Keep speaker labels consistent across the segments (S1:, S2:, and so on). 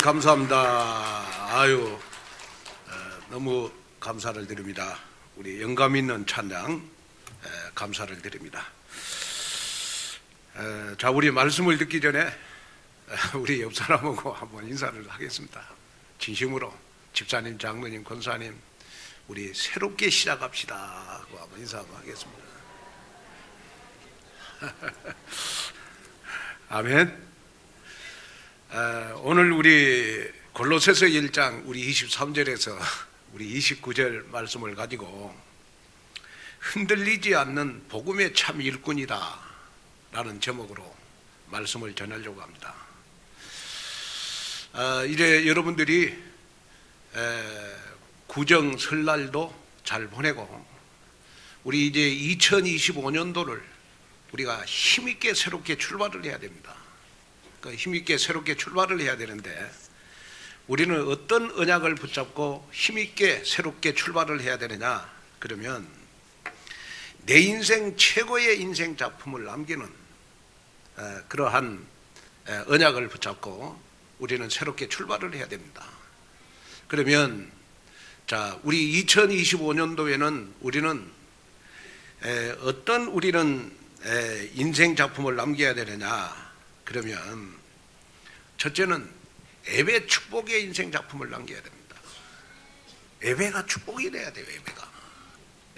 S1: 감사합니다. 아유, 너무 감사를 드립니다. 우리 영감 있는 찬양 감사를 드립니다. 자, 우리 말씀을 듣기 전에 우리 옆 사람하고 한번 인사를 하겠습니다. 진심으로 집사님, 장로님, 권사님, 우리 새롭게 시작합시다 하고 한번 인사 한번 하겠습니다. 아멘. 오늘 우리 골로새서 1장 우리 23절에서 우리 29절 말씀을 가지고 흔들리지 않는 복음의 참 일꾼이다 라는 제목으로 말씀을 전하려고 합니다. 이제 여러분들이 구정 설날도 잘 보내고 우리 이제 2025년도를 우리가 힘있게 새롭게 출발을 해야 됩니다. 힘있게 새롭게 출발을 해야 되는데 우리는 어떤 언약을 붙잡고 힘있게 새롭게 출발을 해야 되느냐, 그러면 내 인생 최고의 인생 작품을 남기는 그러한 언약을 붙잡고 우리는 새롭게 출발을 해야 됩니다. 그러면 자, 우리 2025년도에는 우리는 어떤 우리는 인생 작품을 남겨야 되느냐, 그러면 첫째는 예배 축복의 인생 작품을 남겨야 됩니다. 예배가 축복이 돼야 돼요.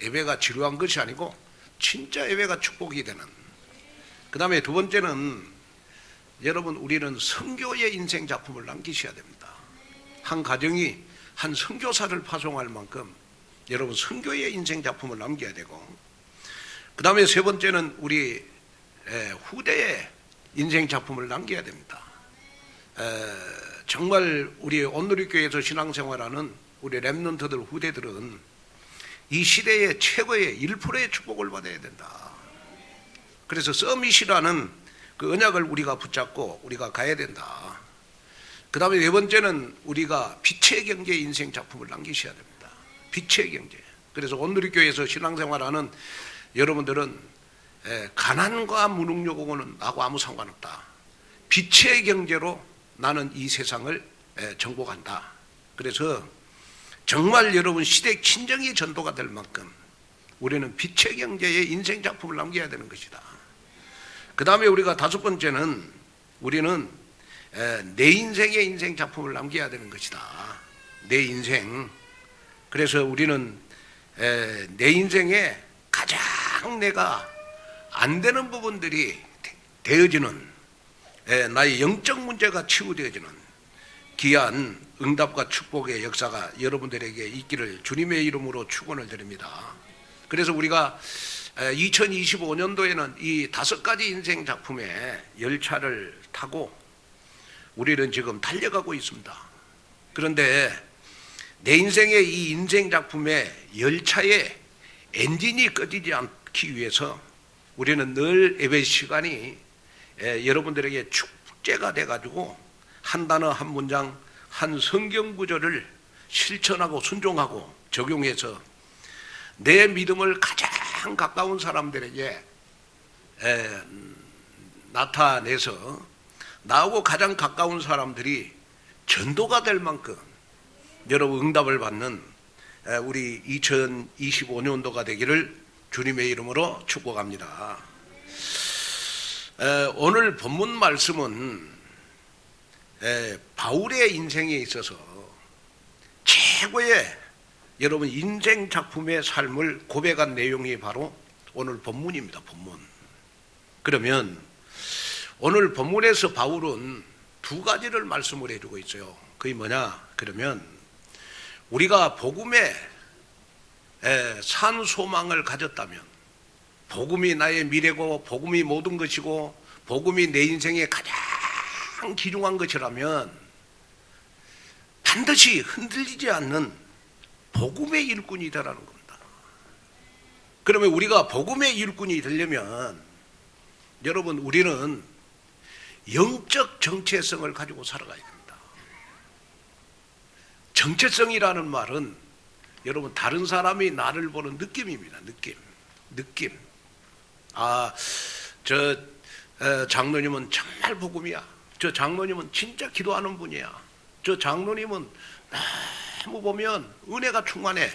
S1: 예배가 지루한 것이 아니고 진짜 예배가 축복이 되는. 그 다음에 두 번째는 여러분, 우리는 선교의 인생 작품을 남기셔야 됩니다. 한 가정이 한 선교사를 파송할 만큼 여러분 선교의 인생 작품을 남겨야 되고, 그 다음에 세 번째는 우리 후대의 인생 작품을 남겨야 됩니다. 정말 우리 온누리교회에서 신앙생활하는 우리 렘넌트들 후대들은 이 시대의 최고의 1%의 축복을 받아야 된다. 그래서 서밋이라는 그 언약을 우리가 붙잡고 우리가 가야 된다. 그 다음에 네 번째는 우리가 빛의 경제 인생 작품을 남기셔야 됩니다. 빛의 경제. 그래서 온누리교회에서 신앙생활하는 여러분들은 가난과 무능력하고는 나하고 아무 상관없다. 빛의 경제로 나는 이 세상을 정복한다. 그래서 정말 여러분 시대 친정이 전도가 될 만큼 우리는 빛의 경제의 인생 작품을 남겨야 되는 것이다. 그 다음에 우리가 다섯 번째는 우리는 내 인생의 인생 작품을 남겨야 되는 것이다. 내 인생. 그래서 우리는 내 인생에 가장 내가 안 되는 부분들이 되어지는, 나의 영적 문제가 치유되어지는 귀한 응답과 축복의 역사가 여러분들에게 있기를 주님의 이름으로 축원을 드립니다. 그래서 우리가 2025년도에는 이 5가지 인생 작품의 열차를 타고 우리는 지금 달려가고 있습니다. 그런데 내 인생의 이 인생 작품의 열차의 엔진이 꺼지지 않기 위해서 우리는 늘 예배 시간이 여러분들에게 축제가 돼가지고 한 단어 한 문장 한 성경 구절을 실천하고 순종하고 적용해서 내 믿음을 가장 가까운 사람들에게 나타내서 나하고 가장 가까운 사람들이 전도가 될 만큼 여러분 응답을 받는 우리 2025년도가 되기를 주님의 이름으로 축복합니다. 오늘 본문 말씀은 바울의 인생에 있어서 최고의 여러분 인생 작품의 삶을 고백한 내용이 바로 오늘 본문입니다. 본문. 그러면 오늘 본문에서 바울은 두 가지를 말씀을 해주고 있어요. 그게 뭐냐? 그러면 우리가 복음에 산 소망을 가졌다면, 복음이 나의 미래고 복음이 모든 것이고 복음이 내 인생의 가장 귀중한 것이라면 반드시 흔들리지 않는 복음의 일꾼이 되라는 겁니다. 그러면 우리가 복음의 일꾼이 되려면 여러분 우리는 영적 정체성을 가지고 살아가야 됩니다. 정체성이라는 말은 여러분 다른 사람이 나를 보는 느낌입니다. 느낌. 저 장로님은 정말 복음이야. 저 장로님은 진짜 기도하는 분이야. 저 장로님은 너무 보면 은혜가 충만해.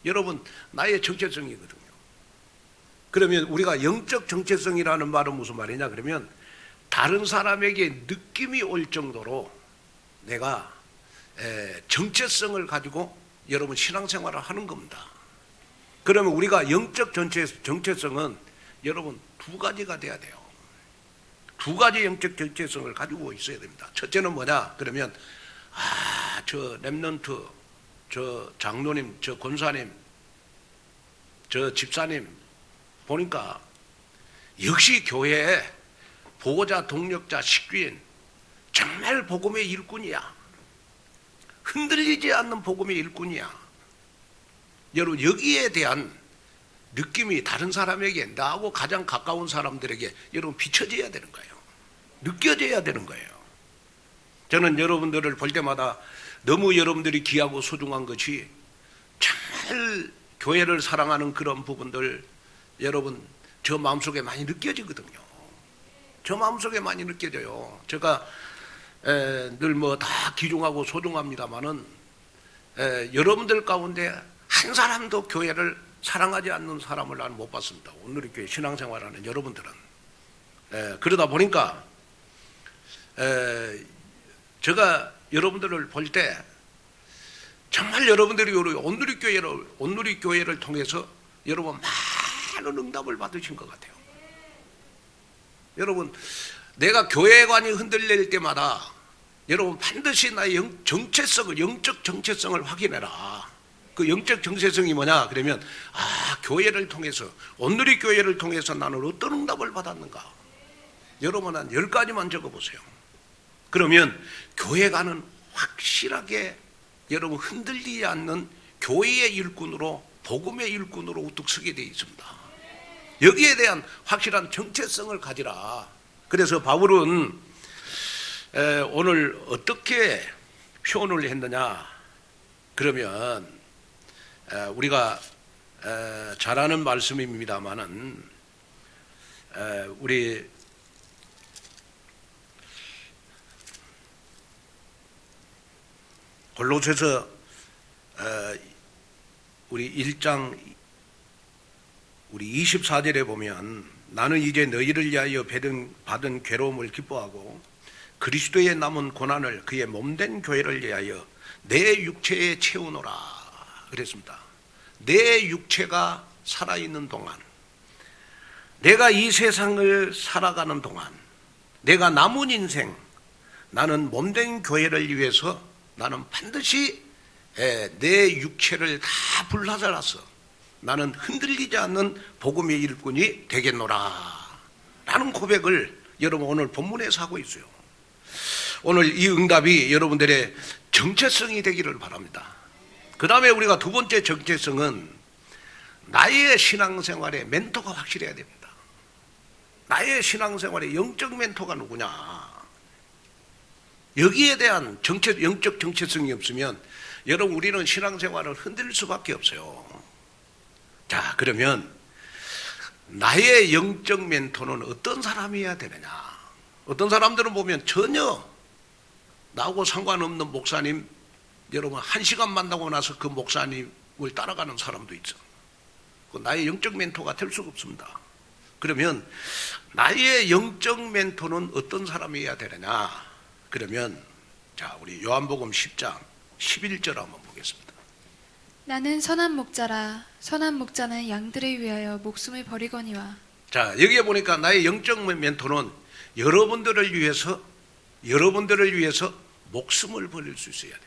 S1: 여러분, 나의 정체성이거든요. 그러면 우리가 영적 정체성이라는 말은 무슨 말이냐 그러면 다른 사람에게 느낌이 올 정도로 내가 정체성을 가지고 여러분 신앙생활을 하는 겁니다. 그러면 우리가 영적 정체성은 여러분 두 가지가 돼야 돼요. 두 가지 영적 정체성을 가지고 있어야 됩니다. 첫째는 뭐냐 그러면 저 렘넌트, 저 장로님, 저 권사님, 저 집사님 보니까 역시 교회에 보호자, 동력자, 식구인 정말 복음의 일꾼이야. 흔들리지 않는 복음의 일꾼이야. 여러분 여기에 대한 느낌이 다른 사람에게 나하고 가장 가까운 사람들에게 여러분 비춰져야 되는 거예요. 느껴져야 되는 거예요. 저는 여러분들을 볼 때마다 너무 여러분들이 귀하고 소중한 것이 정말 교회를 사랑하는 그런 부분들 여러분 저 마음속에 많이 느껴지거든요. 저 마음속에 많이 느껴져요. 제가 늘 뭐 다 귀중하고 소중합니다만은 여러분들 가운데 한 사람도 교회를 사랑하지 않는 사람을 나는 못 봤습니다. 온누리교회 신앙생활하는 여러분들은. 그러다 보니까 제가 여러분들을 볼 때 정말 여러분들이 온누리교회를 통해서 여러분 많은 응답을 받으신 것 같아요. 여러분 내가 교회관이 흔들릴 때마다 여러분 반드시 나의 영적 정체성을 확인해라. 그 영적 정체성이 뭐냐 그러면 교회를 통해서 온누리교회를 통해서 나는 어떤 응답을 받았는가. 여러분 한 10가지만 적어보세요. 그러면 교회가는 확실하게 여러분 흔들리지 않는 교회의 일꾼으로 복음의 일꾼으로 우뚝 서게 되어 있습니다. 여기에 대한 확실한 정체성을 가지라. 그래서 바울은 오늘 어떻게 표현을 했느냐 그러면 우리가 잘 아는 말씀입니다마는 우리 골로새서 우리 1장 우리 24절에 보면 나는 이제 너희를 위하여 받은 괴로움을 기뻐하고 그리스도의 남은 고난을 그의 몸된 교회를 위하여 내 육체에 채우노라 그랬습니다. 내 육체가 살아있는 동안 내가 이 세상을 살아가는 동안 내가 남은 인생 나는 몸된 교회를 위해서 나는 반드시 내 육체를 다 불사살라서 나는 흔들리지 않는 복음의 일꾼이 되겠노라 라는 고백을 여러분 오늘 본문에서 하고 있어요. 오늘 이 응답이 여러분들의 정체성이 되기를 바랍니다. 그 다음에 우리가 두 번째 정체성은 나의 신앙생활의 멘토가 확실해야 됩니다. 나의 신앙생활의 영적 멘토가 누구냐. 여기에 대한 영적 정체성이 없으면 여러분 우리는 신앙생활을 흔들 수밖에 없어요. 자 그러면 나의 영적 멘토는 어떤 사람이어야 되느냐. 어떤 사람들은 보면 전혀 나하고 상관없는 목사님 여러분 1시간 만나고 나서 그 목사님을 따라가는 사람도 있어. 나의 영적 멘토가 될 수가 없습니다. 그러면 나의 영적 멘토는 어떤 사람이어야 되느냐. 그러면 자 우리 요한복음 10장 11절 한번 보겠습니다.
S2: 나는 선한 목자라 선한 목자는 양들을 위하여 목숨을 버리거니와.
S1: 자 여기에 보니까 나의 영적 멘토는 여러분들을 위해서 목숨을 버릴 수 있어야 돼요.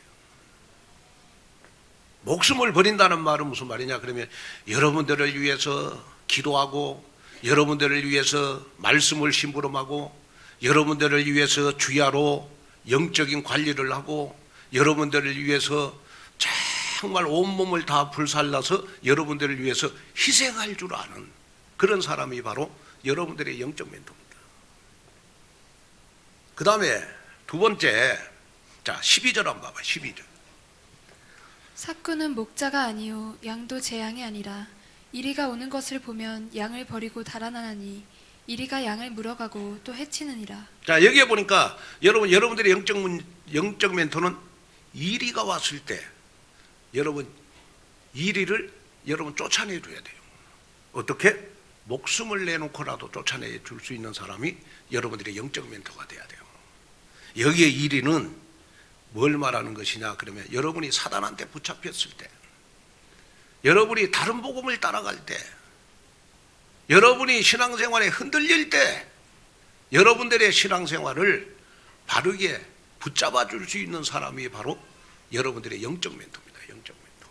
S1: 목숨을 버린다는 말은 무슨 말이냐 그러면 여러분들을 위해서 기도하고 여러분들을 위해서 말씀을 심부름하고 여러분들을 위해서 주야로 영적인 관리를 하고 여러분들을 위해서 정말 온몸을 다 불살라서 여러분들을 위해서 희생할 줄 아는 그런 사람이 바로 여러분들의 영적 멘토입니다. 그 다음에 두 번째 자 12절 한번 봐봐. 12절
S2: 삭구는 목자가 아니요 양도 제 양이 아니라 이리가 오는 것을 보면 양을 버리고 달아나니 이리가 양을 물어가고 또 해치느니라.
S1: 자 여기에 보니까 여러분들의 영적 멘토는 이리가 왔을 때 여러분 이리를 여러분 쫓아내 줘야 돼요. 어떻게? 목숨을 내놓고라도 쫓아내 줄 수 있는 사람이 여러분들의 영적 멘토가 돼야 돼요. 여기에 이리는 뭘 말하는 것이냐 그러면 여러분이 사단한테 붙잡혔을 때, 여러분이 다른 복음을 따라갈 때, 여러분이 신앙생활에 흔들릴 때 여러분들의 신앙생활을 바르게 붙잡아 줄 수 있는 사람이 바로 여러분들의 영적 멘토입니다. 영적 멘토.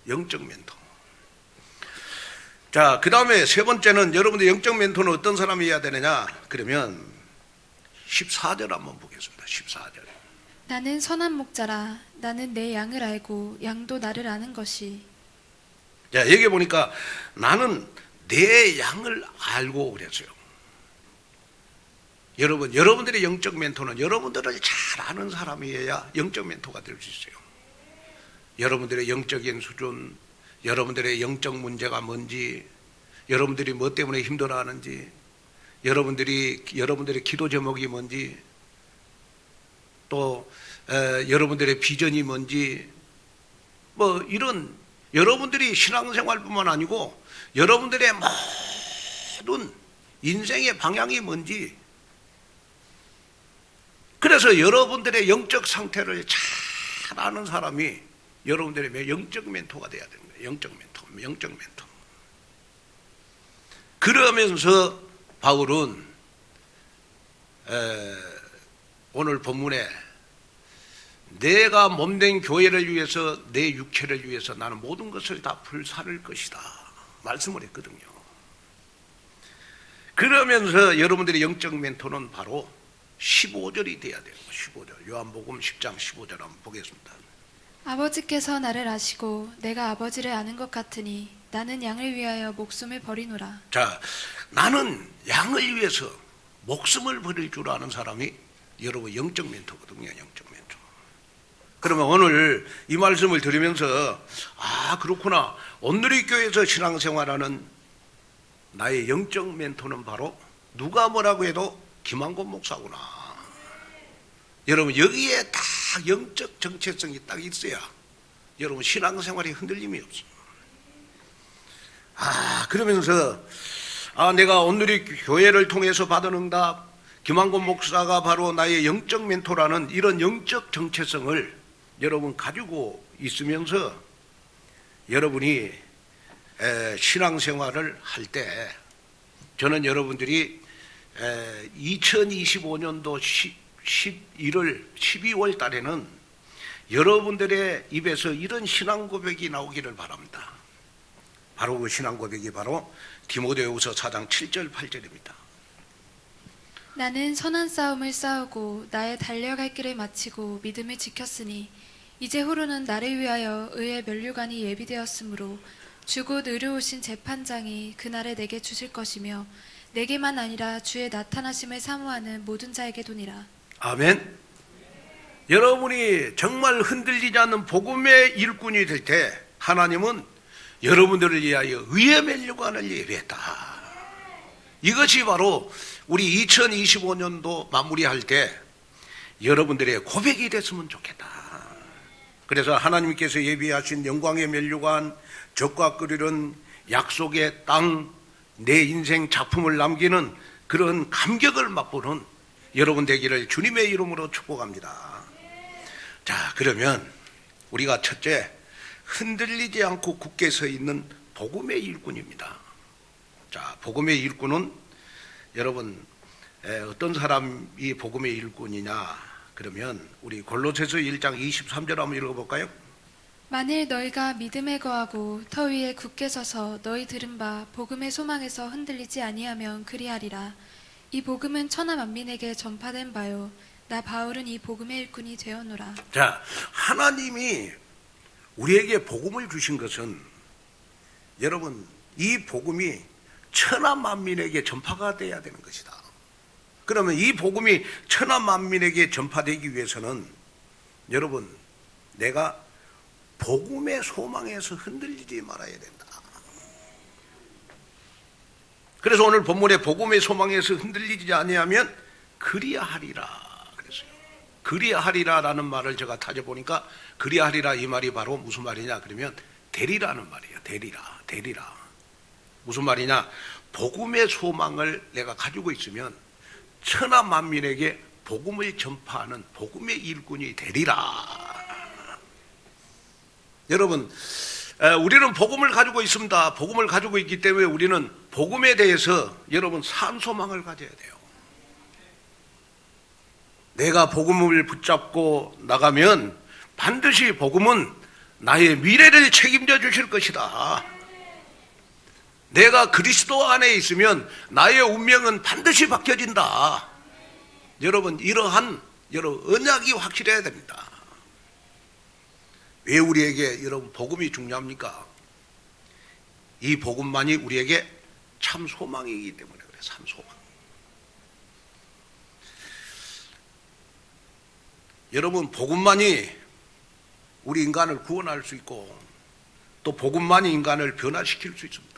S1: 영적 멘토. 자, 그 다음에 세 번째는 여러분들의 영적 멘토는 어떤 사람이어야 되느냐 그러면 14절 한번 보겠습니다. 14절.
S2: 나는 선한 목자라. 나는 내 양을 알고 양도 나를 아는 것이.
S1: 자, 여기 보니까 나는 내 양을 알고 그랬어요. 여러분, 여러분들의 영적 멘토는 여러분들을 잘 아는 사람이어야 영적 멘토가 될 수 있어요. 여러분들의 영적인 수준, 여러분들의 영적 문제가 뭔지, 여러분들이 뭐 때문에 힘들어하는지, 여러분들의 기도 제목이 뭔지, 또 여러분들의 비전이 뭔지, 뭐 이런 여러분들이 신앙생활뿐만 아니고 여러분들의 모든 인생의 방향이 뭔지, 그래서 여러분들의 영적 상태를 잘 아는 사람이 여러분들의 영적 멘토가 돼야 되는 거예요. 영적 멘토. 그러면서 바울은 오늘 본문에 내가 몸된 교회를 위해서, 내 육체를 위해서 나는 모든 것을 다 불사를 것이다 말씀을 했거든요. 그러면서 여러분들의 영적 멘토는 바로 15절이 돼야 돼요. 15절. 요한복음 10장 15절 한번 보겠습니다.
S2: 아버지께서 나를 아시고 내가 아버지를 아는 것 같으니 나는 양을 위하여 목숨을 버리노라.
S1: 자, 나는 양을 위해서 목숨을 버릴 줄 아는 사람이 여러분 영적 멘토거든요. 영적 멘토. 그러면 오늘 이 말씀을 들으면서 그렇구나. 온누리교회에서 신앙생활하는 나의 영적 멘토는 바로 누가 뭐라고 해도 김한권 목사구나. 여러분 여기에 딱 영적 정체성이 딱 있어야 여러분 신앙생활에 흔들림이 없어. 그러면서 내가 온누리 교회를 통해서 받은 응답, 김한권 목사가 바로 나의 영적 멘토라는 이런 영적 정체성을 여러분 가지고 있으면서 여러분이 신앙생활을 할 때 저는 여러분들이 2025년도 12월 달에는 여러분들의 입에서 이런 신앙 고백이 나오기를 바랍니다. 바로 그 신앙 고백이 바로 디모데후서 4장 7절 8절입니다.
S2: 나는 선한 싸움을 싸우고 나의 달려갈 길을 마치고 믿음을 지켰으니 이제 후로는 나를 위하여 의의 면류관이 예비되었으므로 주곧 의로우신 재판장이 그날에 내게 주실 것이며 내게만 아니라 주의 나타나심을 사모하는 모든 자에게 도니라.
S1: 아멘. 여러분이 정말 흔들리지 않는 복음의 일꾼이 될 때 하나님은 여러분들을 위하여 의의 면류관을 예비했다. 이것이 바로 우리 2025년도 마무리할 때 여러분들의 고백이 됐으면 좋겠다. 그래서 하나님께서 예비하신 영광의 면류관, 적과 끓이는 약속의 땅, 내 인생 작품을 남기는 그런 감격을 맛보는 여러분 되기를 주님의 이름으로 축복합니다. 자, 그러면 우리가 첫째, 흔들리지 않고 굳게 서 있는 복음의 일꾼입니다. 자, 복음의 일꾼은 여러분 어떤 사람이 복음의 일꾼이냐 그러면 우리 골로새서 1장 23절 한번 읽어볼까요?
S2: 만일 너희가 믿음에 거하고 터 위에 굳게 서서 너희 들은 바 복음의 소망에서 흔들리지 아니하면 그리하리라. 이 복음은 천하 만민에게 전파된 바요 나 바울은 이 복음의 일꾼이 되었노라.
S1: 자, 하나님이 우리에게 복음을 주신 것은 여러분 이 복음이 천하 만민에게 전파가 돼야 되는 것이다. 그러면 이 복음이 천하 만민에게 전파되기 위해서는 여러분 내가 복음의 소망에서 흔들리지 말아야 된다. 그래서 오늘 본문에 복음의 소망에서 흔들리지 아니하면 그리하리라 그랬어요. 그리하리라라는 말을 제가 타져보니까 그리하리라 이 말이 바로 무슨 말이냐 그러면 되리라는 말이에요. 되리라. 무슨 말이냐? 복음의 소망을 내가 가지고 있으면 천하 만민에게 복음을 전파하는 복음의 일꾼이 되리라. 여러분, 우리는 복음을 가지고 있습니다. 복음을 가지고 있기 때문에 우리는 복음에 대해서 여러분 산소망을 가져야 돼요. 내가 복음을 붙잡고 나가면 반드시 복음은 나의 미래를 책임져 주실 것이다. 내가 그리스도 안에 있으면 나의 운명은 반드시 바뀌어진다. 여러분, 이러한 언약이 확실해야 됩니다. 왜 우리에게 여러분 복음이 중요합니까? 이 복음만이 우리에게 참 소망이기 때문에 그래. 참 소망. 여러분, 복음만이 우리 인간을 구원할 수 있고 또 복음만이 인간을 변화시킬 수 있습니다.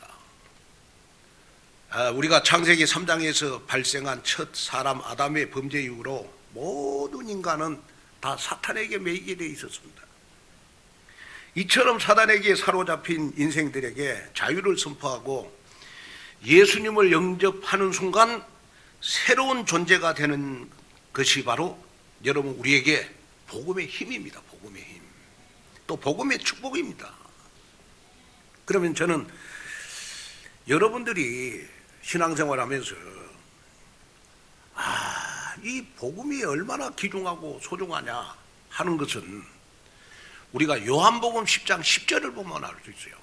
S1: 우리가 창세기 3장에서 발생한 첫 사람 아담의 범죄 이후로 모든 인간은 다 사탄에게 매이게 되어 있었습니다. 이처럼 사단에게 사로잡힌 인생들에게 자유를 선포하고 예수님을 영접하는 순간 새로운 존재가 되는 것이 바로 여러분 우리에게 복음의 힘입니다. 복음의 힘. 또 복음의 축복입니다. 그러면 저는 여러분들이 신앙생활하면서 이 복음이 얼마나 귀중하고 소중하냐 하는 것은 우리가 요한복음 10장 10절을 보면 알 수 있어요.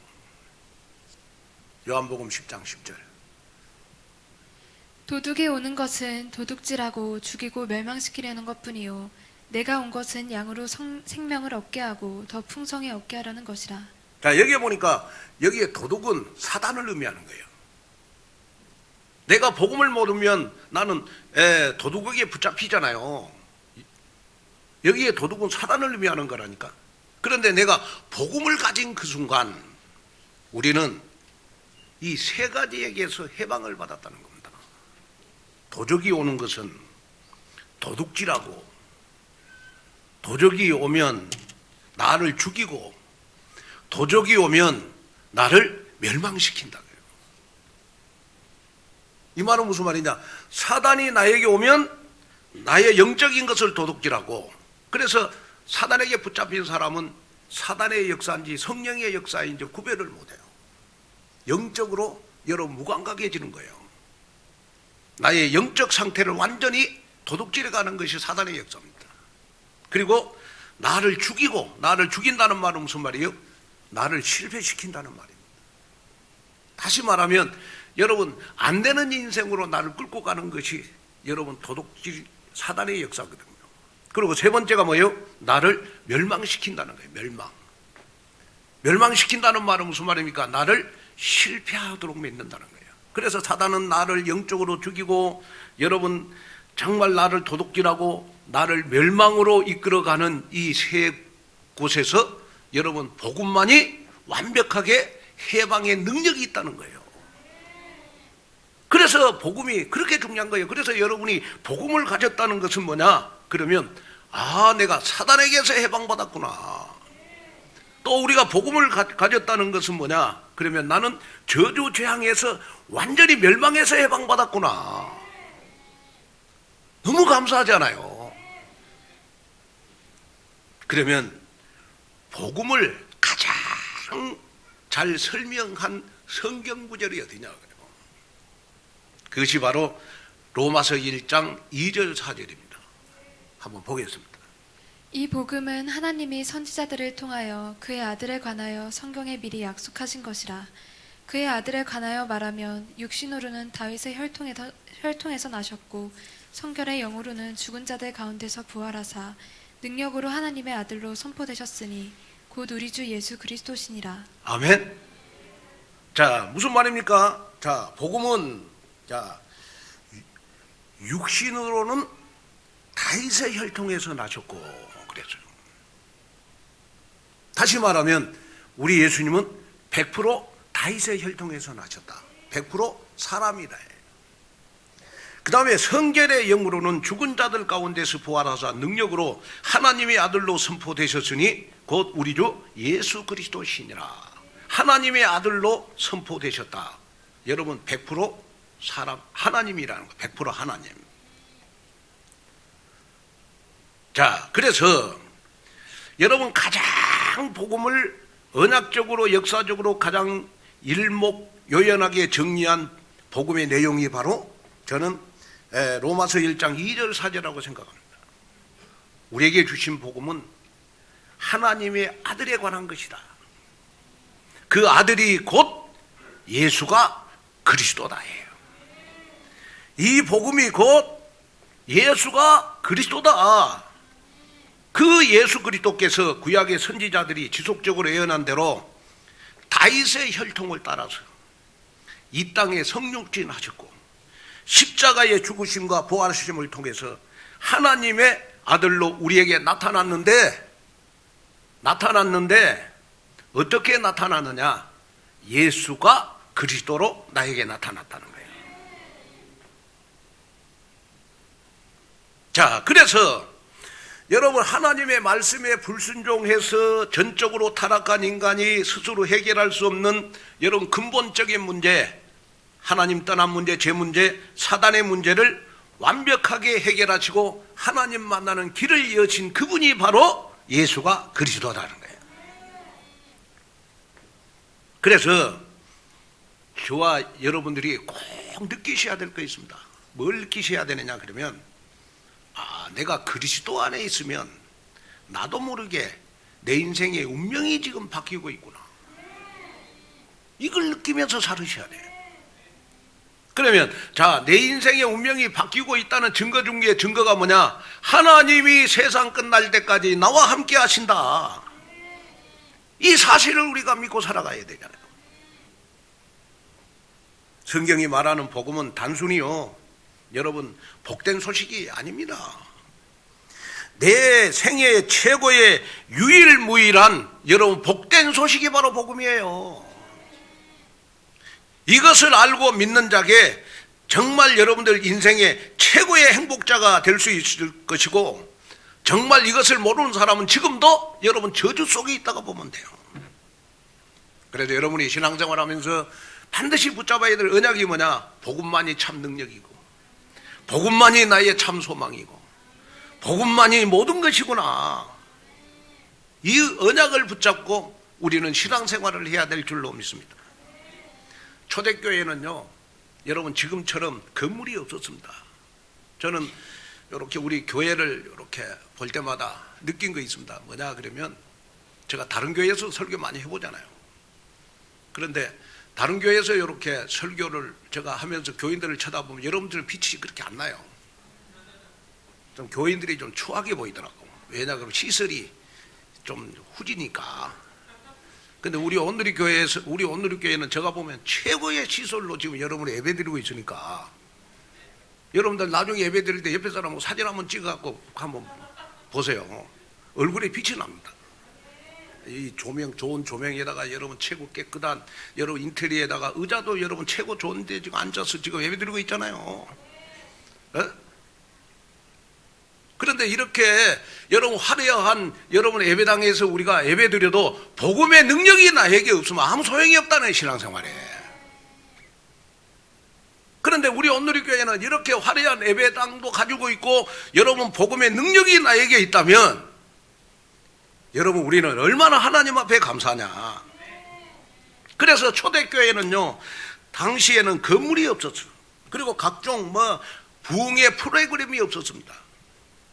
S1: 요한복음 10장 10절.
S2: 도둑이 오는 것은 도둑질하고 죽이고 멸망시키려는 것뿐이요 내가 온 것은 양으로 생명을 얻게 하고 더 풍성히 얻게 하려는 것이라.
S1: 자, 여기에 보니까 여기에 도둑은 사단을 의미하는 거예요. 내가 복음을 모르면 나는 도둑에게 붙잡히잖아요. 여기에 도둑은 사단을 의미하는 거라니까. 그런데 내가 복음을 가진 그 순간 우리는 이 세 가지에게서 해방을 받았다는 겁니다. 도적이 오는 것은 도둑질하고, 도적이 오면 나를 죽이고, 도적이 오면 나를 멸망시킨다. 이 말은 무슨 말이냐? 사단이 나에게 오면 나의 영적인 것을 도둑질하고, 그래서 사단에게 붙잡힌 사람은 사단의 역사인지 성령의 역사인지 구별을 못해요. 영적으로 여러분 무감각해지는 거예요. 나의 영적 상태를 완전히 도둑질해 가는 것이 사단의 역사입니다. 그리고 나를 죽이고, 나를 죽인다는 말은 무슨 말이에요? 나를 실패시킨다는 말입니다. 다시 말하면 여러분 안 되는 인생으로 나를 끌고 가는 것이 여러분 도둑질 사단의 역사거든요. 그리고 세 번째가 뭐예요? 나를 멸망시킨다는 거예요. 멸망시킨다는 말은 무슨 말입니까? 나를 실패하도록 만든다는 거예요. 그래서 사단은 나를 영적으로 죽이고 여러분 정말 나를 도둑질하고 나를 멸망으로 이끌어가는 이 세 곳에서 여러분 복음만이 완벽하게 해방의 능력이 있다는 거예요. 그래서 복음이 그렇게 중요한 거예요. 그래서 여러분이 복음을 가졌다는 것은 뭐냐? 그러면 내가 사단에게서 해방받았구나. 또 우리가 복음을 가졌다는 것은 뭐냐? 그러면 나는 저주 재앙에서 완전히 멸망해서 해방받았구나. 너무 감사하잖아요. 그러면 복음을 가장 잘 설명한 성경 구절이 어디냐? 그것이 바로 로마서 1장 2절 4절입니다. 한번 보겠습니다.
S2: 이 복음은 하나님이 선지자들을 통하여 그의 아들에 관하여 성경에 미리 약속하신 것이라. 그의 아들에 관하여 말하면 육신으로는 다윗의 혈통에서 나셨고 성결의 영으로는 죽은 자들 가운데서 부활하사 능력으로 하나님의 아들로 선포되셨으니 곧 우리 주 예수 그리스도시니라.
S1: 아멘. 자, 무슨 말입니까? 자, 복음은 육신으로는 다윗의 혈통에서 나셨고 그랬어요. 다시 말하면 우리 예수님은 100% 다윗의 혈통에서 나셨다. 100% 사람이다. 그 다음에 성결의 영으로는 죽은 자들 가운데서 부활하사 능력으로 하나님의 아들로 선포되셨으니 곧 우리 주 예수 그리스도시니라. 하나님의 아들로 선포되셨다. 여러분 100% 사람 하나님이라는 거, 100% 하나님. 자, 그래서 여러분 가장 복음을 언약적으로 역사적으로 가장 일목요연하게 정리한 복음의 내용이 바로 저는 로마서 1장 2절 4절이라고 생각합니다. 우리에게 주신 복음은 하나님의 아들에 관한 것이다. 그 아들이 곧 예수가 그리스도다예요. 이 복음이 곧 예수가 그리스도다. 그 예수 그리스도께서 구약의 선지자들이 지속적으로 예언한 대로 다윗의 혈통을 따라서 이 땅에 성육신하셨고 십자가의 죽으심과 부활하심을 통해서 하나님의 아들로 우리에게 나타났는데 어떻게 나타나느냐? 예수가 그리스도로 나에게 나타났다는 거예요. 자, 그래서 여러분 하나님의 말씀에 불순종해서 전적으로 타락한 인간이 스스로 해결할 수 없는 여러분 근본적인 문제, 하나님 떠난 문제, 죄 문제, 사단의 문제를 완벽하게 해결하시고 하나님 만나는 길을 여신 그분이 바로 예수가 그리스도라는 거예요. 그래서 저와 여러분들이 꼭 느끼셔야 될 거 있습니다. 뭘 느끼셔야 되느냐 그러면 내가 그리스도 안에 있으면 나도 모르게 내 인생의 운명이 지금 바뀌고 있구나. 이걸 느끼면서 살으셔야 돼요. 그러면 자, 내 인생의 운명이 바뀌고 있다는 증거 중에 증거가 뭐냐? 하나님이 세상 끝날 때까지 나와 함께 하신다. 이 사실을 우리가 믿고 살아가야 되잖아요. 성경이 말하는 복음은 단순히요, 여러분 복된 소식이 아닙니다. 내 생애 최고의 유일무이한 여러분 복된 소식이 바로 복음이에요. 이것을 알고 믿는 자에게 정말 여러분들 인생의 최고의 행복자가 될 수 있을 것이고, 정말 이것을 모르는 사람은 지금도 여러분 저주 속에 있다가 보면 돼요. 그래도 여러분이 신앙생활하면서 반드시 붙잡아야 될 언약이 뭐냐? 복음만이 참 능력이고, 복음만이 나의 참 소망이고, 복음만이 모든 것이구나. 이 언약을 붙잡고 우리는 신앙생활을 해야 될 줄로 믿습니다. 초대교회는요, 여러분 지금처럼 건물이 없었습니다. 저는 이렇게 우리 교회를 이렇게 볼 때마다 느낀 거 있습니다. 뭐냐 그러면, 제가 다른 교회에서 설교 많이 해보잖아요. 그런데 다른 교회에서 이렇게 설교를 제가 하면서 교인들을 쳐다보면 여러분들 빛이 그렇게 안 나요. 좀 교인들이 좀 추하게 보이더라고. 왜냐 그러면 시설이 좀 후지니까. 근데 우리 온누리 교회는 제가 보면 최고의 시설로 지금 여러분이 예배드리고 있으니까, 여러분들 나중에 예배드릴 때 옆에 사람하고 사진 한번 찍어갖고 한번 보세요. 얼굴에 빛이 납니다. 이 조명, 좋은 조명에다가 여러분 최고 깨끗한 여러분 인테리어에다가 의자도 여러분 최고 좋은데 지금 앉아서 지금 예배드리고 있잖아요. 그런데 이렇게 여러분 화려한 여러분 예배당에서 우리가 예배드려도 복음의 능력이 나에게 없으면 아무 소용이 없다는 신앙생활에. 그런데 우리 온누리교회는 이렇게 화려한 예배당도 가지고 있고 여러분 복음의 능력이 나에게 있다면, 여러분 우리는 얼마나 하나님 앞에 감사하냐. 그래서 초대교회는요, 당시에는 건물이 없었어요. 그리고 각종 부흥의 프로그램이 없었습니다.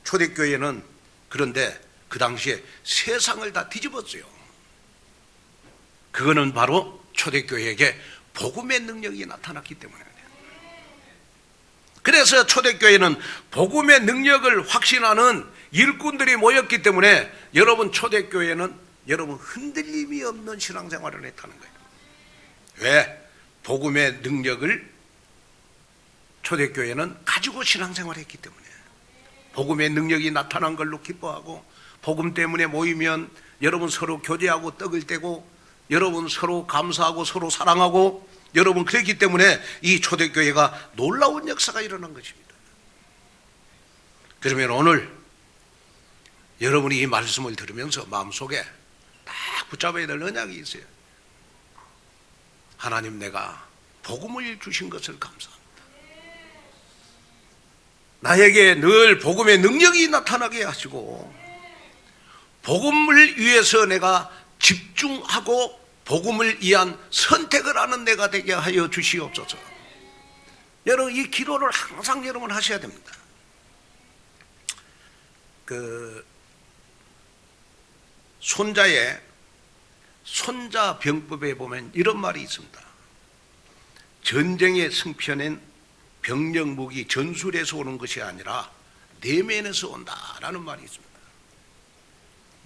S1: 초대교회는 그런데 그 당시에 세상을 다 뒤집었어요. 그거는 바로 초대교회에게 복음의 능력이 나타났기 때문에. 그래서 초대교회는 복음의 능력을 확신하는 일꾼들이 모였기 때문에 여러분 초대교회는 여러분 흔들림이 없는 신앙생활을 했다는 거예요. 왜? 복음의 능력을 초대교회는 가지고 신앙생활을 했기 때문에. 복음의 능력이 나타난 걸로 기뻐하고, 복음 때문에 모이면 여러분 서로 교제하고 떡을 떼고, 여러분 서로 감사하고 서로 사랑하고, 여러분 그랬기 때문에 이 초대교회가 놀라운 역사가 일어난 것입니다. 그러면 오늘 여러분이 이 말씀을 들으면서 마음속에 딱 붙잡아야 될 언약이 있어요. 하나님, 내가 복음을 주신 것을 감사합니다. 나에게 늘 복음의 능력이 나타나게 하시고 복음을 위해서 내가 집중하고 복음을 위한 선택을 하는 내가 되게 하여 주시옵소서. 여러분, 이 기도를 항상 여러분 하셔야 됩니다. 손자의 손자병법에 보면 이런 말이 있습니다. 전쟁의 승패는 병력, 무기, 전술에서 오는 것이 아니라 내면에서 온다라는 말이 있습니다.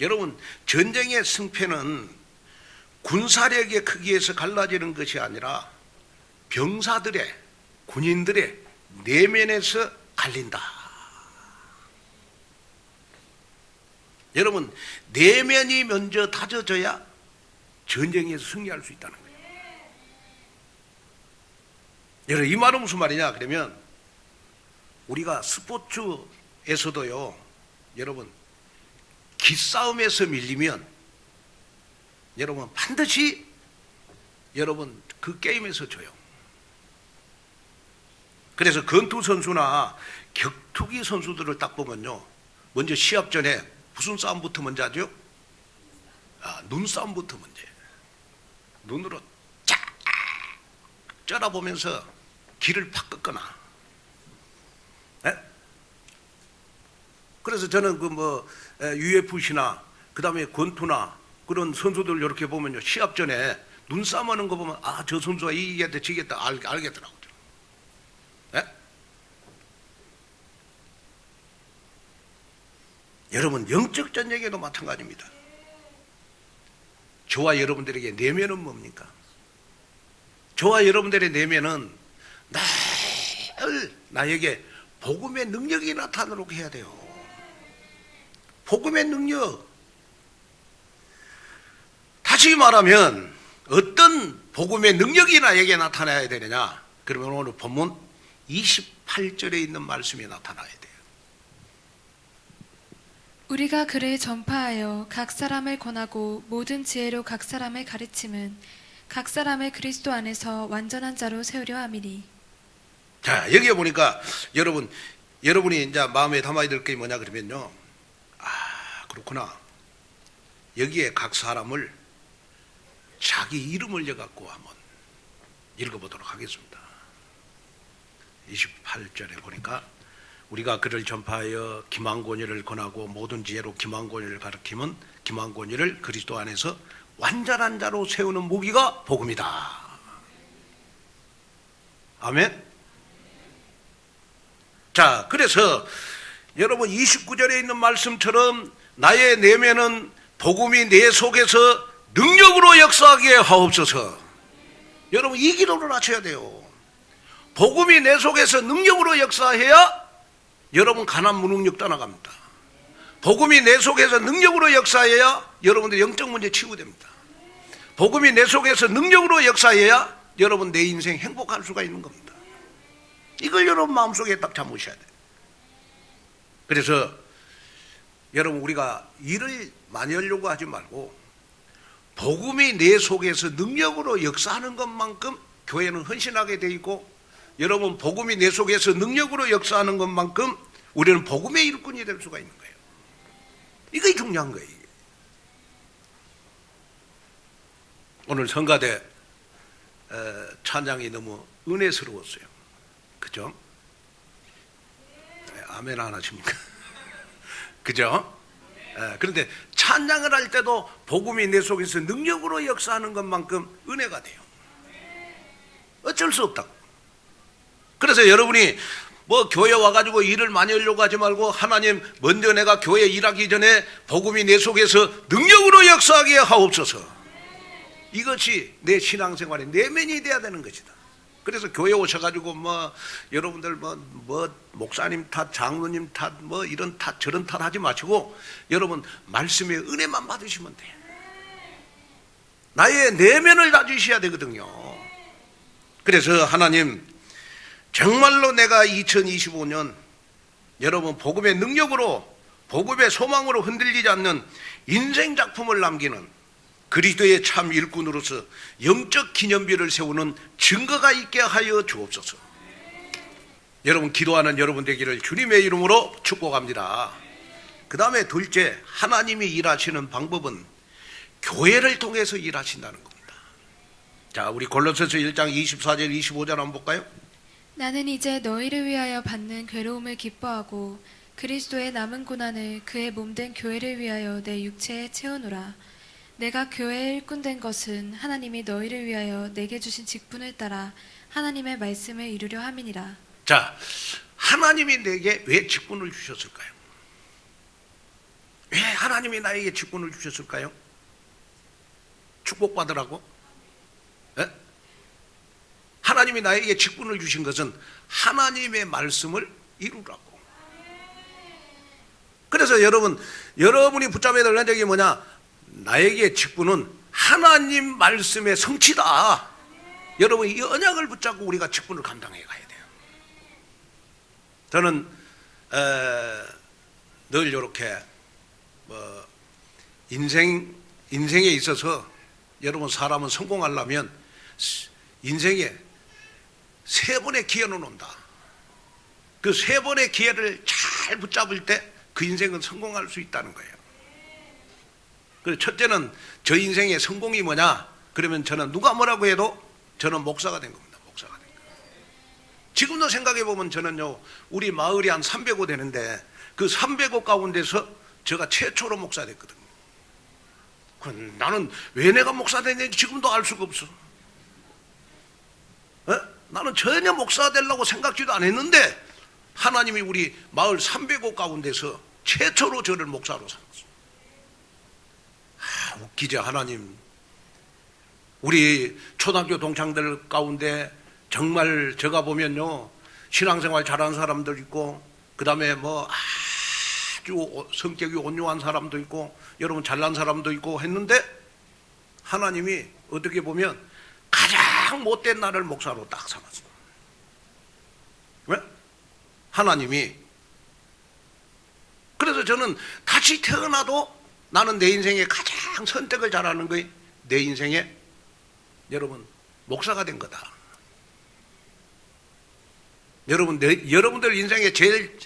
S1: 여러분, 전쟁의 승패는 군사력의 크기에서 갈라지는 것이 아니라 병사들의, 군인들의 내면에서 갈린다. 여러분, 내면이 먼저 다져져야 전쟁에서 승리할 수 있다는 거예요. 여러분, 이 말은 무슨 말이냐 그러면 우리가 스포츠에서도요, 여러분, 기싸움에서 밀리면 여러분 반드시 여러분 그 게임에서 져요. 그래서 권투 선수나 격투기 선수들을 딱 보면요, 먼저 시합 전에 무슨 싸움부터 먼저 하죠? 눈싸움부터 먼저 해요. 눈으로 쫙 ጨ어보면서 길을 팍 꺾거나. 네? 그래서 저는 UFC나 그 다음에 권투나 그런 선수들 이렇게 보면요, 시합 전에 눈싸움 하는 거 보면 저 선수가 이기겠다 지겠다 알겠더라고요. 네? 여러분, 영적 전쟁에도 마찬가지입니다. 저와 여러분들에게 내면은 뭡니까? 저와 여러분들의 내면은 늘 나에게 복음의 능력이 나타나도록 해야 돼요. 복음의 능력. 다시 말하면 어떤 복음의 능력이 나에게 나타나야 되느냐? 그러면 오늘 본문 28절에 있는 말씀이 나타나야 돼요.
S2: 우리가 그를 전파하여 각 사람을 권하고 모든 지혜로 각 사람을 가르침은 각 사람을 그리스도 안에서 완전한 자로 세우려 함이니.
S1: 자, 여기에 보니까 여러분이 이제 마음에 담아야 될 게 뭐냐 그러면요, 그렇구나. 여기에 각 사람을 자기 이름을 여갖고 한번 읽어보도록 하겠습니다. 28절에 보니까 우리가 그를 전파하여 기만권위를 권하고 모든 지혜로 기만권위를 가르치면 기만권위를 그리스도 안에서 완전한 자로 세우는 무기가 복음이다. 아멘. 자, 그래서 여러분 29절에 있는 말씀처럼 나의 내면은 복음이 내 속에서 능력으로 역사하게 하옵소서. 여러분, 이 기도를 하셔야 돼요. 복음이 내 속에서 능력으로 역사해야 여러분 가난 무능력 떠나갑니다. 복음이 내 속에서 능력으로 역사해야 여러분들 영적 문제 치유됩니다. 복음이 내 속에서 능력으로 역사해야 여러분 내 인생 행복할 수가 있는 겁니다. 이걸 여러분 마음속에 딱 잡으셔야 돼요. 그래서 여러분, 우리가 일을 많이 하려고 하지 말고 복음이 내 속에서 능력으로 역사하는 것만큼 교회는 헌신하게 돼 있고, 여러분 복음이 내 속에서 능력으로 역사하는 것만큼 우리는 복음의 일꾼이 될 수가 있는 거예요. 이게 중요한 거예요. 오늘 성가대 찬양이 너무 은혜스러웠어요. 그죠? 아멘 안 하십니까? 그죠? 그런데 찬양을 할 때도 복음이 내 속에서 능력으로 역사하는 것만큼 은혜가 돼요. 어쩔 수 없다고. 그래서 여러분이 교회 와가지고 일을 많이 하려고 하지 말고, 하나님 먼저 내가 교회 일하기 전에 복음이 내 속에서 능력으로 역사하게 하옵소서. 이것이 내 신앙생활의 내면이 돼야 되는 것이다. 그래서 교회 오셔가지고 여러분들 목사님 탓, 장로님 탓, 이런 탓 저런 탓 하지 마시고 여러분 말씀의 은혜만 받으시면 돼. 나의 내면을 다지셔야 되거든요. 그래서 하나님, 정말로 내가 2025년 여러분 복음의 능력으로 복음의 소망으로 흔들리지 않는 인생 작품을 남기는 그리스도의 참 일꾼으로서 영적 기념비를 세우는 증거가 있게 하여 주옵소서. 여러분 기도하는 여러분 되기를 주님의 이름으로 축복합니다. 그 다음에 둘째, 하나님이 일하시는 방법은 교회를 통해서 일하신다는 겁니다. 자, 우리 골로새서 1장 24절 25절 한번 볼까요?
S2: 나는 이제 너희를 위하여 받는 괴로움을 기뻐하고 그리스도의 남은 고난을 그의 몸된 교회를 위하여 내 육체에 채우노라. 내가 교회의 일꾼 된 것은 하나님이 너희를 위하여 내게 주신 직분을 따라 하나님의 말씀을 이루려 함이니라.
S1: 자, 하나님이 내게 왜 직분을 주셨을까요? 왜 하나님이 나에게 직분을 주셨을까요? 축복받으라고? 예? 하나님이 나에게 직분을 주신 것은 하나님의 말씀을 이루라고. 그래서 여러분이 붙잡아야 될 언약이 뭐냐? 나에게 직분은 하나님 말씀의 성취다. 여러분 이 언약을 붙잡고 우리가 직분을 감당해 가야 돼요. 저는 늘 이렇게 인생에 있어서 여러분 사람은 성공하려면 인생에 3번의 기회는 온다. 그 3번의 기회를 잘 붙잡을 때 그 인생은 성공할 수 있다는 거예요. 그래서 첫째는 저 인생의 성공이 뭐냐? 그러면 저는 누가 뭐라고 해도 저는 목사가 된 겁니다. 목사가 된 거예요. 지금도 생각해 보면 저는요, 우리 마을이 한 300호 되는데 그 300호 가운데서 제가 최초로 목사 됐거든요. 나는 왜 내가 목사 됐는지 지금도 알 수가 없어. 나는 전혀 목사 되려고 생각지도 안 했는데 하나님이 우리 마을 300호 가운데서 최초로 저를 목사로 삼았어요. 웃기죠, 하나님. 우리 초등학교 동창들 가운데 정말 제가 보면요, 신앙생활 잘하는 사람들 있고, 그 다음에 뭐 아주 성격이 온유한 사람도 있고, 여러분 잘난 사람도 있고 했는데, 하나님이 어떻게 보면 가장 못된 나를 목사로 딱 삼았어요. 왜? 하나님이. 그래서 저는 다시 태어나도 나는 내 인생에 가장 선택을 잘하는 거예요. 내 인생에 여러분 목사가 된 거다. 여러분들 인생에 제일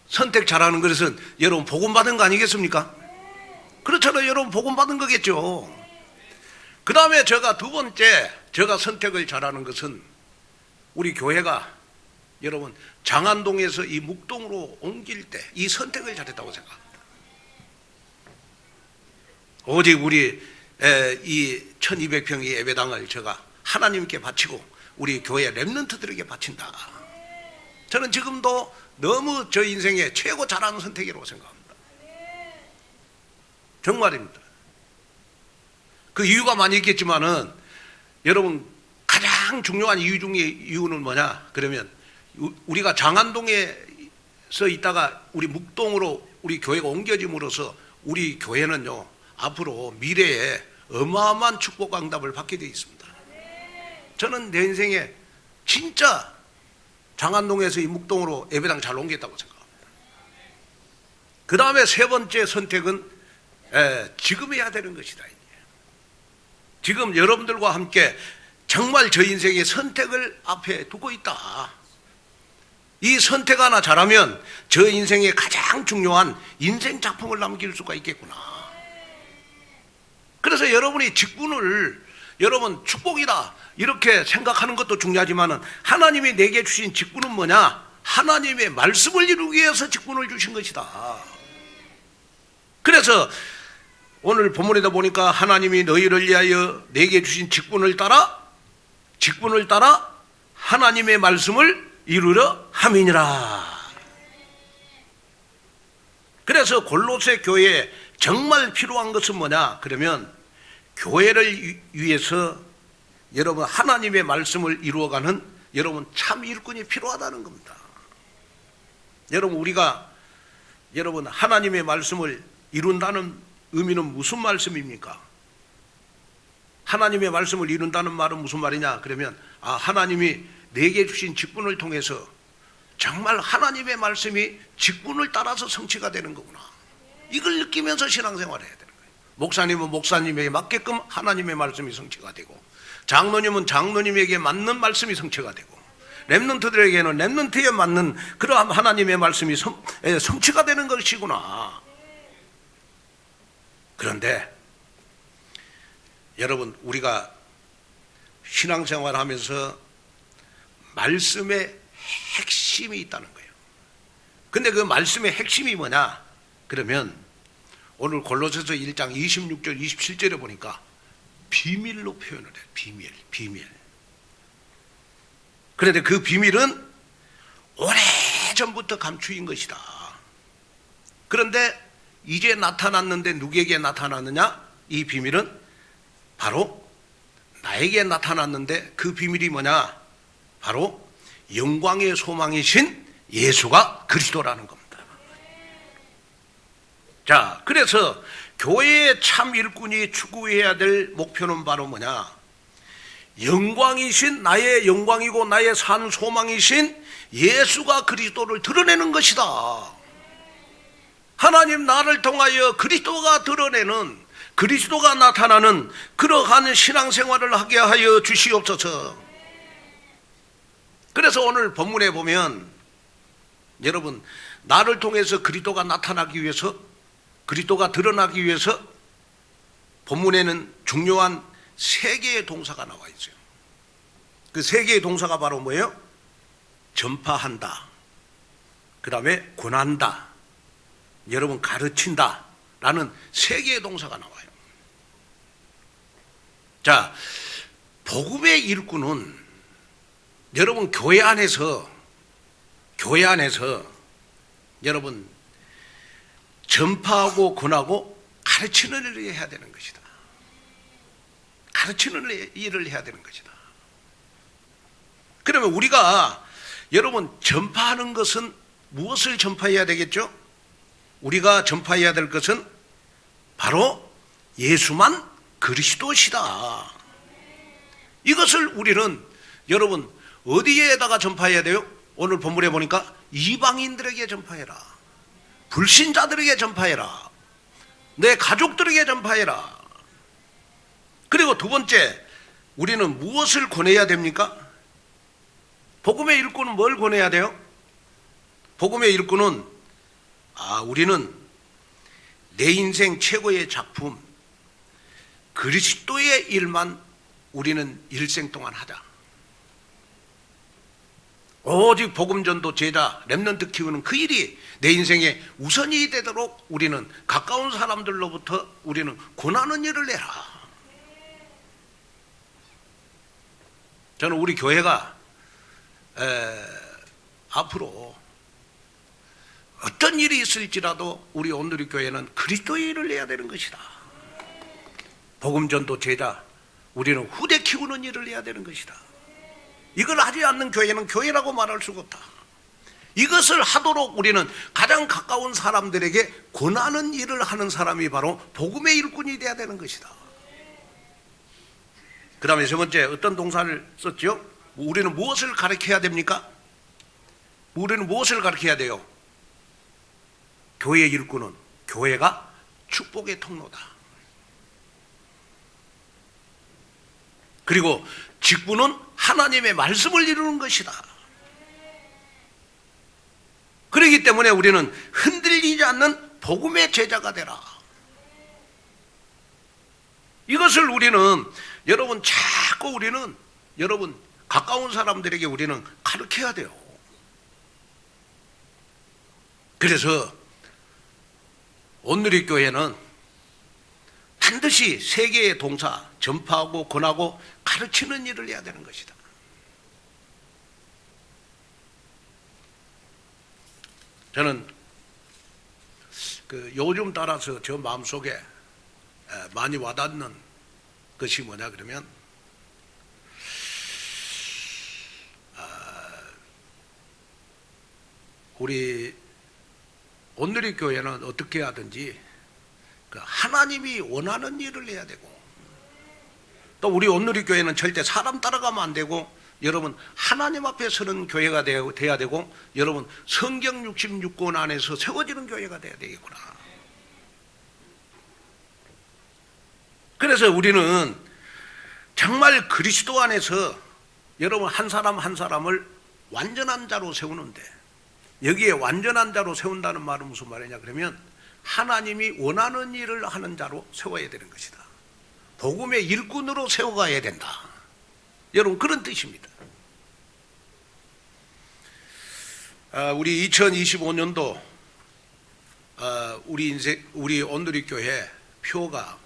S1: 선택 잘하는 것은 여러분 복음 받은 거 아니겠습니까? 그렇잖아요. 여러분 복음 받은 거겠죠. 그 다음에 제가 두 번째 제가 선택을 잘하는 것은 우리 교회가 여러분 장안동에서 이 묵동으로 옮길 때 이 선택을 잘했다고 생각합니다. 오직 우리 이 1200평의 예배당을 제가 하나님께 바치고 우리 교회 렘넌트들에게 바친다. 저는 지금도 너무 저 인생의 최고 잘하는 선택이라고 생각합니다. 정말입니다. 그 이유가 많이 있겠지만은 여러분 가장 중요한 이유 중에 이유는 뭐냐? 그러면 우리가 장안동에서 있다가 우리 묵동으로 우리 교회가 옮겨짐으로써 우리 교회는요 앞으로 미래에 어마어마한 축복 응답을 받게 되어 있습니다. 저는 내 인생에 진짜 장안동에서 이 묵동으로 예배당 잘 옮겼다고 생각합니다. 그 다음에 세 번째 선택은 지금 해야 되는 것이다. 지금 여러분들과 함께 정말 저 인생의 선택을 앞에 두고 있다. 이 선택 하나 잘하면 저 인생의 가장 중요한 인생 작품을 남길 수가 있겠구나. 그래서 여러분이 직분을 여러분 축복이다 이렇게 생각하는 것도 중요하지만 하나님이 내게 주신 직분은 뭐냐? 하나님의 말씀을 이루기 위해서 직분을 주신 것이다. 그래서 오늘 본문에다 보니까 하나님이 너희를 위하여 내게 주신 직분을 따라 하나님의 말씀을 이루려 함이니라. 그래서 골로새 교회에 정말 필요한 것은 뭐냐? 그러면 교회를 위해서 여러분 하나님의 말씀을 이루어가는 여러분 참 일꾼이 필요하다는 겁니다. 여러분 하나님의 말씀을 이룬다는 의미는 무슨 말씀입니까? 하나님의 말씀을 이룬다는 말은 무슨 말이냐? 그러면 하나님이 내게 주신 직분을 통해서 정말 하나님의 말씀이 직분을 따라서 성취가 되는 거구나. 이걸 느끼면서 신앙생활을 해야 되는 거예요. 목사님은 목사님에게 맞게끔 하나님의 말씀이 성취가 되고, 장로님은 장로님에게 맞는 말씀이 성취가 되고, 렘넌트들에게는 렘넌트에 맞는 그러한 하나님의 말씀이 성취가 되는 것이구나. 그런데 여러분, 우리가 신앙생활하면서 말씀의 핵심이 있다는 거예요. 근데 그 말씀의 핵심이 뭐냐? 그러면 오늘 골로새서 1장 26절 27절에 보니까 비밀로 표현을 해요. 비밀. 그런데 그 비밀은 오래전부터 감추인 것이다. 그런데 이제 나타났는데 누구에게 나타났느냐? 이 비밀은 바로 나에게 나타났는데, 그 비밀이 뭐냐? 바로 영광의 소망이신 예수가 그리스도라는 겁니다. 자, 그래서 교회의 참 일꾼이 추구해야 될 목표는 바로 뭐냐? 영광이신, 나의 영광이고 나의 산 소망이신 예수가 그리스도를 드러내는 것이다. 하나님, 나를 통하여 그리스도가 드러내는, 그리스도가 나타나는 그러한 신앙생활을 하게 하여 주시옵소서. 그래서 오늘 본문에 보면, 여러분, 나를 통해서 그리스도가 나타나기 위해서, 그리스도가 드러나기 위해서 본문에는 중요한 세 개의 동사가 나와 있어요. 그 세 개의 동사가 바로 뭐예요? 전파한다, 그 다음에 권한다, 여러분 가르친다 라는 세 개의 동사가 나와요. 자, 복음의 일꾼은 여러분 교회 안에서 여러분 전파하고 권하고 가르치는 일을 해야 되는 것이다. 가르치는 일을 해야 되는 것이다. 그러면 우리가 여러분 전파하는 것은 무엇을 전파해야 되겠죠? 우리가 전파해야 될 것은 바로 예수만 그리스도시다. 이것을 우리는 여러분 어디에다가 전파해야 돼요? 오늘 본문에 보니까 이방인들에게 전파해라, 불신자들에게 전파해라, 내 가족들에게 전파해라. 그리고 두 번째, 우리는 무엇을 권해야 됩니까? 복음의 일꾼은 뭘 권해야 돼요? 복음의 일꾼은 우리는 내 인생 최고의 작품 그리스도의 일만 우리는 일생 동안 하자. 오직 복음전도 제자 렘넌트 키우는 그 일이 내 인생의 우선이 되도록 우리는 가까운 사람들로부터 우리는 권하는 일을 해라. 저는 우리 교회가 앞으로 어떤 일이 있을지라도 우리 온누리 교회는 그리스도의 일을 해야 되는 것이다. 복음전도 제자, 우리는 후대 키우는 일을 해야 되는 것이다. 이걸 하지 않는 교회는 교회라고 말할 수가 없다. 이것을 하도록 우리는 가장 가까운 사람들에게 권하는 일을 하는 사람이 바로 복음의 일꾼이 되어야 되는 것이다. 그 다음에 세 번째, 어떤 동사를 썼죠? 우리는 무엇을 가르쳐야 됩니까? 우리는 무엇을 가르쳐야 돼요? 교회의 일꾼은 교회가 축복의 통로다. 그리고 직분은 하나님의 말씀을 이루는 것이다. 그렇기 때문에 우리는 흔들리지 않는 복음의 제자가 되라. 이것을 우리는 여러분 자꾸 우리는 여러분 가까운 사람들에게 우리는 가르쳐야 돼요. 그래서 온누리 교회는 반드시 세 개의 동사, 전파하고 권하고 가르치는 일을 해야 되는 것이다. 저는 요즘 따라서 저 마음속에 많이 와닿는 것이 뭐냐 그러면 우리 온누리 교회는 어떻게 하든지 하나님이 원하는 일을 해야 되고, 또 우리 온누리 교회는 절대 사람 따라가면 안 되고 여러분 하나님 앞에 서는 교회가 돼야 되고 여러분 성경 66권 안에서 세워지는 교회가 돼야 되겠구나. 그래서 우리는 정말 그리스도 안에서 여러분 한 사람 한 사람을 완전한 자로 세우는데, 여기에 완전한 자로 세운다는 말은 무슨 말이냐 그러면 하나님이 원하는 일을 하는 자로 세워야 되는 것이다. 복음의 일꾼으로 세워가야 된다. 여러분 그런 뜻입니다. 우리 2025년도 우리 온누리 교회 표가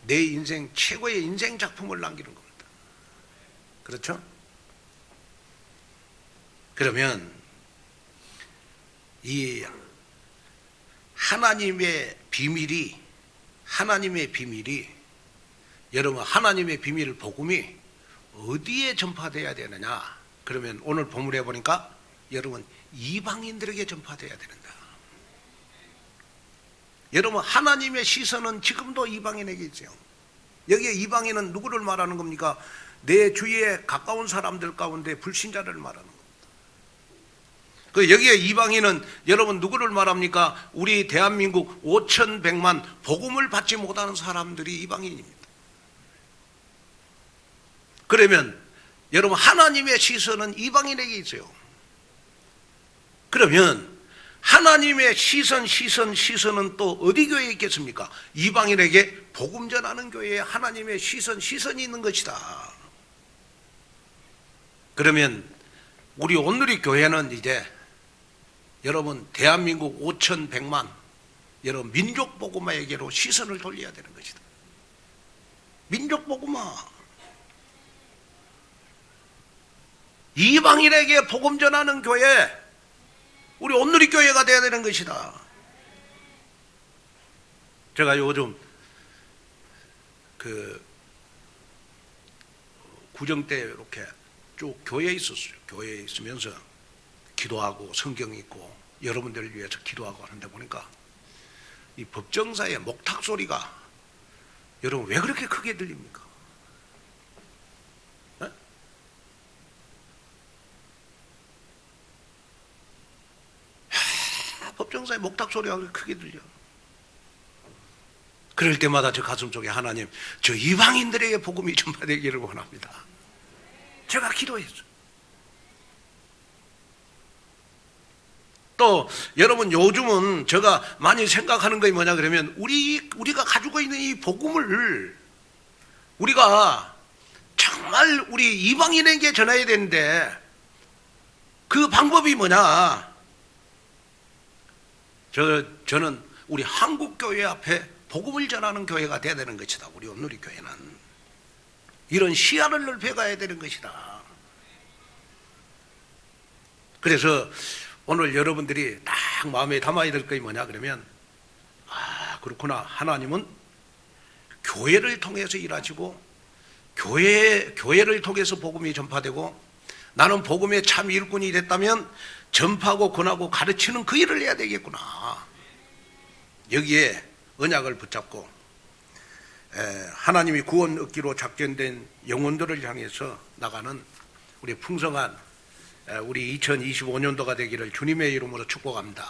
S1: 내 인생 최고의 인생 작품을 남기는 겁니다. 그렇죠? 그러면 이 하나님의 비밀이 여러분 하나님의 비밀 복음이 어디에 전파돼야 되느냐? 그러면 오늘 본문에 보니까 여러분 이방인들에게 전파돼야 된다. 여러분 하나님의 시선은 지금도 이방인에게 있어요. 여기에 이방인은 누구를 말하는 겁니까? 내 주위에 가까운 사람들 가운데 불신자를 말하는 겁니다. 그 여기에 이방인은 여러분 누구를 말합니까? 우리 대한민국 5,100만 복음을 받지 못하는 사람들이 이방인입니다. 그러면 여러분 하나님의 시선은 이방인에게 있어요. 그러면 하나님의 시선은 또 어디 교회에 있겠습니까? 이방인에게 복음 전하는 교회에 하나님의 시선이 있는 것이다. 그러면 우리 온누리 교회는 이제 여러분 대한민국 5,100만 여러분 민족 복음화에게로 시선을 돌려야 되는 것이다. 민족 복음화. 이방인에게 복음 전하는 교회, 우리 온누리 교회가 돼야 되는 것이다. 제가 요즘 그 구정 때 이렇게 쭉 교회에 있었어요. 교회에 있으면서 기도하고 성경 읽고 여러분들을 위해서 기도하고 하는데 보니까 이 법정사의 목탁 소리가 여러분 왜 그렇게 크게 들립니까? 네? 법정사의 목탁 소리가 그렇게 크게 들려. 그럴 때마다 저 가슴 속에 하나님, 저 이방인들에게 복음이 전파되기를 원합니다. 제가 기도했어요. 또 여러분 요즘은 제가 많이 생각하는 것이 뭐냐 그러면 우리가 가지고 있는 이 복음을 우리가 정말 우리 이방인에게 전해야 되는데 그 방법이 뭐냐? 저는 우리 한국교회 앞에 복음을 전하는 교회가 돼야 되는 것이다. 우리 온누리 교회는 이런 시야를 넓혀가야 되는 것이다. 그래서 오늘 여러분들이 딱 마음에 담아야 될 것이 뭐냐 그러면 그렇구나. 하나님은 교회를 통해서 일하시고 교회를 통해서 복음이 전파되고 나는 복음의 참 일꾼이 됐다면 전파하고 권하고 가르치는 그 일을 해야 되겠구나. 여기에 언약을 붙잡고 하나님이 구원 얻기로 작정된 영혼들을 향해서 나가는 우리 풍성한 우리 2025년도가 되기를 주님의 이름으로 축복합니다.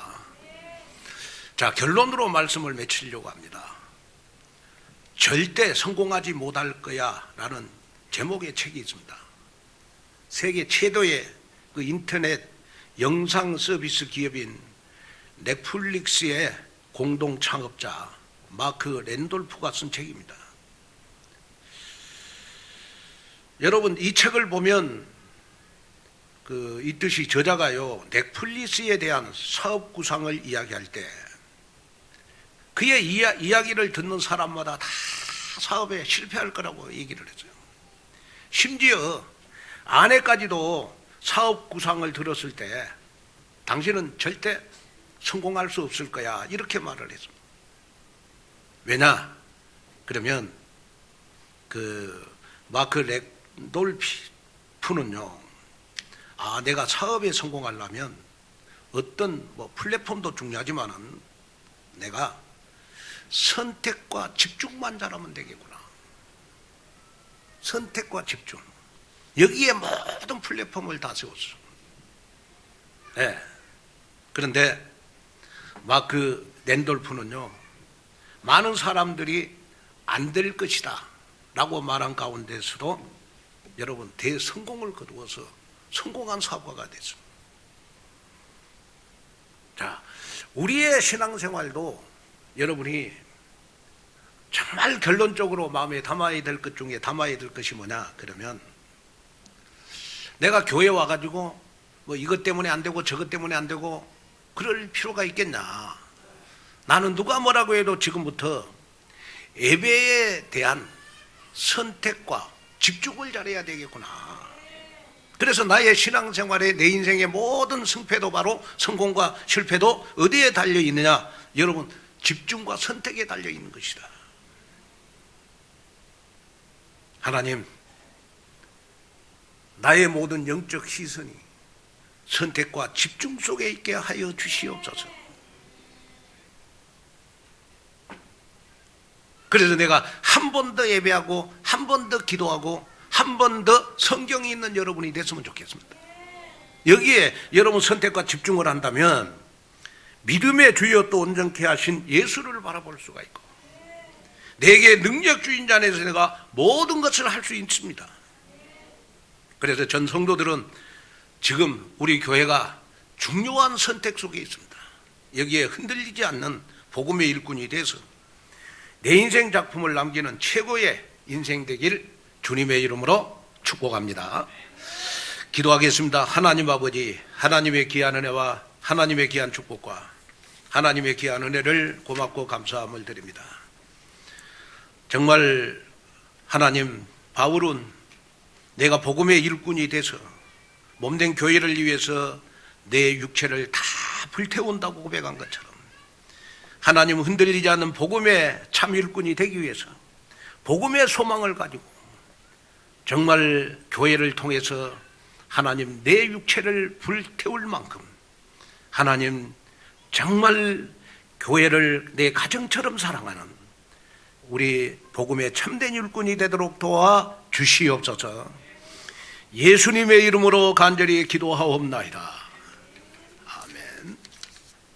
S1: 자, 결론으로 말씀을 맺히려고 합니다. 절대 성공하지 못할 거야 라는 제목의 책이 있습니다. 세계 최대의 그 인터넷 영상 서비스 기업인 넷플릭스의 공동 창업자 마크 랜돌프가 쓴 책입니다. 여러분 이 책을 보면 이 뜻이 저자가요 넷플릭스에 대한 사업 구상을 이야기할 때 그의 이야기를 듣는 사람마다 다 사업에 실패할 거라고 얘기를 했어요. 심지어 아내까지도 사업 구상을 들었을 때 당신은 절대 성공할 수 없을 거야 이렇게 말을 했습니다. 왜냐? 그러면 마크 랜돌프는요 내가 사업에 성공하려면 어떤 플랫폼도 중요하지만은 내가 선택과 집중만 잘하면 되겠구나. 선택과 집중. 여기에 모든 플랫폼을 다 세웠어. 네. 그런데 막 그 랜돌프는요, 많은 사람들이 안 될 것이다 라고 말한 가운데서도 여러분 대성공을 거두어서 성공한 사업가가 됐습니다. 자, 우리의 신앙생활도 여러분이 정말 결론적으로 마음에 담아야 될 것 중에 담아야 될 것이 뭐냐 그러면, 내가 교회 와가지고 뭐 이것 때문에 안 되고 저것 때문에 안 되고 그럴 필요가 있겠냐. 나는 누가 뭐라고 해도 지금부터 예배에 대한 선택과 집중을 잘해야 되겠구나. 그래서 나의 신앙생활에 내 인생의 모든 승패도 바로 성공과 실패도 어디에 달려 있느냐? 여러분, 집중과 선택에 달려 있는 것이다. 하나님, 나의 모든 영적 시선이 선택과 집중 속에 있게 하여 주시옵소서. 그래서 내가 한 번 더 예배하고 한 번 더 기도하고 한 번 더 성경이 있는 여러분이 됐으면 좋겠습니다. 여기에 여러분 선택과 집중을 한다면 믿음의 주여 또 온전케 하신 예수를 바라볼 수가 있고, 내게 능력 주인 자 안에서 내가 모든 것을 할 수 있습니다. 그래서 전 성도들은 지금 우리 교회가 중요한 선택 속에 있습니다. 여기에 흔들리지 않는 복음의 일꾼이 돼서 내 인생 작품을 남기는 최고의 인생 되길 주님의 이름으로 축복합니다. 기도하겠습니다. 하나님 아버지, 하나님의 귀한 은혜와 하나님의 귀한 축복과 하나님의 귀한 은혜를 고맙고 감사함을 드립니다. 정말 하나님, 바울은 내가 복음의 일꾼이 돼서 몸된 교회를 위해서 내 육체를 다 불태운다고 고백한 것처럼, 하나님 흔들리지 않는 복음의 참 일꾼이 되기 위해서 복음의 소망을 가지고 정말 교회를 통해서 하나님 내 육체를 불태울 만큼 하나님 정말 교회를 내 가정처럼 사랑하는 우리 복음의 참된 일꾼이 되도록 도와 주시옵소서. 예수님의 이름으로 간절히 기도하옵나이다.